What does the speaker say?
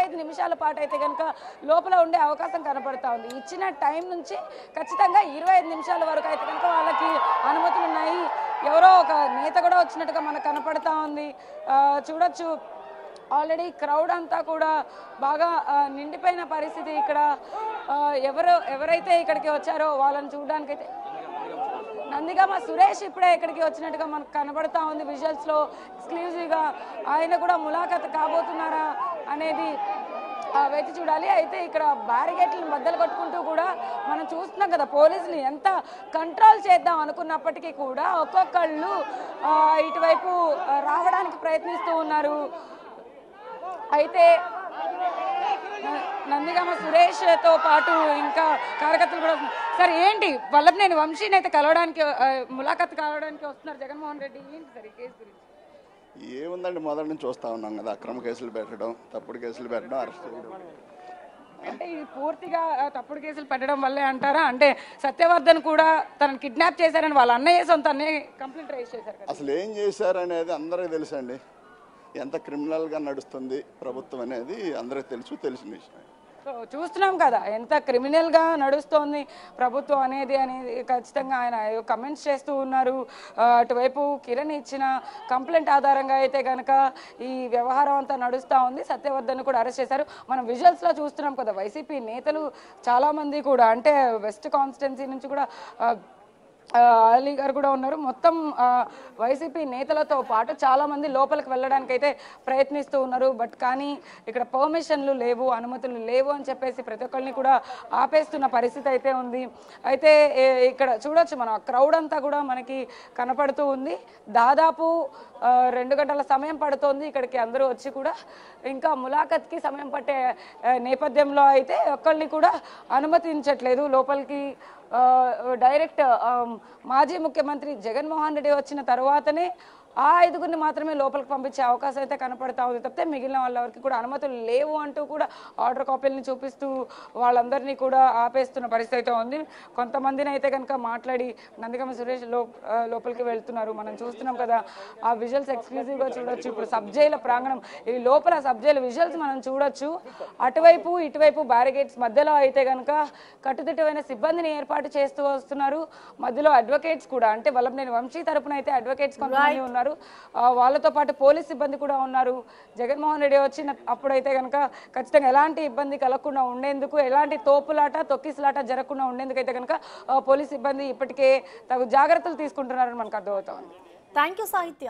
25 నిమిషాల పాటు అయితే కనుక లోపల ఉండే అవకాశం కనపడతా ఉంది. ఇచ్చిన టైం నుంచి ఖచ్చితంగా 25 నిమిషాల వరకు అయితే కనుక వాళ్ళకి అనుమతులు ఉన్నాయి. ఎవరో ఒక నేత కూడా వచ్చినట్టుగా మనకు కనపడతా ఉంది. చూడొచ్చు ఆల్రెడీ క్రౌడ్ అంతా కూడా బాగా నిండిపోయిన పరిస్థితి. ఇక్కడ ఎవరైతే ఇక్కడికి వచ్చారో వాళ్ళని చూడడానికైతే నందిగామ సురేష్ ఇప్పుడే ఇక్కడికి వచ్చినట్టుగా మనకు కనబడతా ఉంది విజువల్స్లో. ఎక్స్క్లూజివ్గా ఆయన కూడా ములాఖత్ కాబోతున్నారా అనేది వేచి చూడాలి. అయితే ఇక్కడ బ్యారిగేట్లను బద్దలు కొట్టుకుంటూ కూడా మనం చూస్తున్నాం కదా, పోలీసులు ఎంత కంట్రోల్ చేద్దాం అనుకున్నప్పటికీ కూడా ఒక్కొక్కళ్ళు ఇటువైపు రావడానికి ప్రయత్నిస్తూ ఉన్నారు. అయితే నందిగామ సురేష్తో పాటు ఇంకా కార్యకర్తలు కూడా వస్తున్నారు. సార్ ఏంటి వల్లభనేని వంశీని అయితే కలవడానికి ములాఖత్ కలవడానికి వస్తున్నారు జగన్మోహన్ రెడ్డి, ఏంటి సార్ ఈ కేసు గురించి? ఏముందండి, మొదటి నుంచి చూస్తూ ఉన్నాం కదా, అక్రమ కేసులు పెట్టడం, తప్పుడు కేసులు పెట్టడం, అరెస్ట్ చేయడం. అంటే ఇది పూర్తిగా తప్పుడు కేసులు పెట్టడం వల్లే అంటారా? అంటే సత్యవర్ధన్ కూడా తనను కిడ్నాప్ చేశారని వాళ్ళ అన్నయ్య సొంత అన్నయ్య కంప్లైంట్ రైజ్ చేశారు కదా. అసలు ఏం చేశారనేది అందరికీ తెలుసండి. ఎంత క్రిమినల్గా నడుస్తుంది ప్రభుత్వం అనేది అందరికీ తెలిసిన విషయం. సో చూస్తున్నాం కదా ఎంత క్రిమినల్గా నడుస్తోంది ప్రభుత్వం అనేది ఖచ్చితంగా ఆయన కమెంట్స్ చేస్తూ ఉన్నారు. అటువైపు కిరణ్ ఇచ్చిన కంప్లైంట్ ఆధారంగా అయితే కనుక ఈ వ్యవహారం అంతా నడుస్తూ ఉంది. సత్యవర్ధన్ కూడా అరెస్ట్ చేశారు. మనం విజువల్స్లో చూస్తున్నాం కదా, వైసీపీ నేతలు చాలామంది కూడా అంటే వెస్ట్ కాన్స్టిట్యున్సీ నుంచి కూడా అలీ గారు కూడా ఉన్నారు. మొత్తం వైసీపీ నేతలతో పాటు చాలామంది లోపలికి వెళ్ళడానికి అయితే ప్రయత్నిస్తూ ఉన్నారు. బట్ కానీ ఇక్కడ పర్మిషన్లు లేవు, అనుమతులు లేవు అని చెప్పేసి ప్రతి ఒక్కరిని కూడా ఆపేస్తున్న పరిస్థితి అయితే ఉంది. అయితే ఇక్కడ చూడొచ్చు మనం క్రౌడ్ అంతా కూడా మనకి కనపడుతూ ఉంది. దాదాపు 2 గంటల సమయం పడుతోంది ఇక్కడికి అందరూ వచ్చి కూడా. ఇంకా ములాఖత్కి సమయం పట్టే నేపథ్యంలో అయితే ఒక్కరిని కూడా అనుమతించట్లేదు లోపలికి. డైరెక్ట్ మాజీ ముఖ్యమంత్రి జగన్మోహన్ రెడ్డి వచ్చిన తర్వాతనే ఆ 5గురిని మాత్రమే లోపలికి పంపించే అవకాశం అయితే కనపడతా ఉంది. తప్పితే మిగిలిన వాళ్ళకి కూడా అనుమతులు లేవు అంటూ కూడా ఆర్డర్ కాపీలను చూపిస్తూ వాళ్ళందరినీ కూడా ఆపేస్తున్న పరిస్థితి అయితే ఉంది. కొంతమందిని అయితే కనుక మాట్లాడి నందిగామ సురేష్ లోపలికి వెళ్తున్నారు. మనం చూస్తున్నాం కదా ఆ విజువల్స్ ఎక్స్క్లూజివ్గా చూడొచ్చు. ఇప్పుడు సబ్ జైలు ప్రాంగణం, ఈ లోపల సబ్ జైలు విజువల్స్ మనం చూడొచ్చు. అటువైపు ఇటువైపు బ్యారిగేట్స్ మధ్యలో అయితే కనుక కట్టుదిట్టమైన సిబ్బందిని ఏర్పాటు చేస్తూ వస్తున్నారు. మధ్యలో అడ్వకేట్స్ కూడా, అంటే వల్లభనేని వంశీ తరపున అయితే అడ్వకేట్స్ కొంతమంది ఉన్నారు. వాళ్ళతో పాటు పోలీస్ సిబ్బంది కూడా ఉన్నారు. జగన్మోహన్ రెడ్డి వచ్చిన అప్పుడైతే కనుక ఖచ్చితంగా ఎలాంటి ఇబ్బంది కలగకుండా ఉండేందుకు, ఎలాంటి తోపులాట తొక్కిసలాట జరగకుండా ఉండేందుకు అయితే కనుక పోలీస్ సిబ్బంది ఇప్పటికే తగు జాగ్రత్తలు తీసుకుంటున్నారని మనకు అర్థమవుతా ఉంది. థ్యాంక్ యూ సాహిత్య.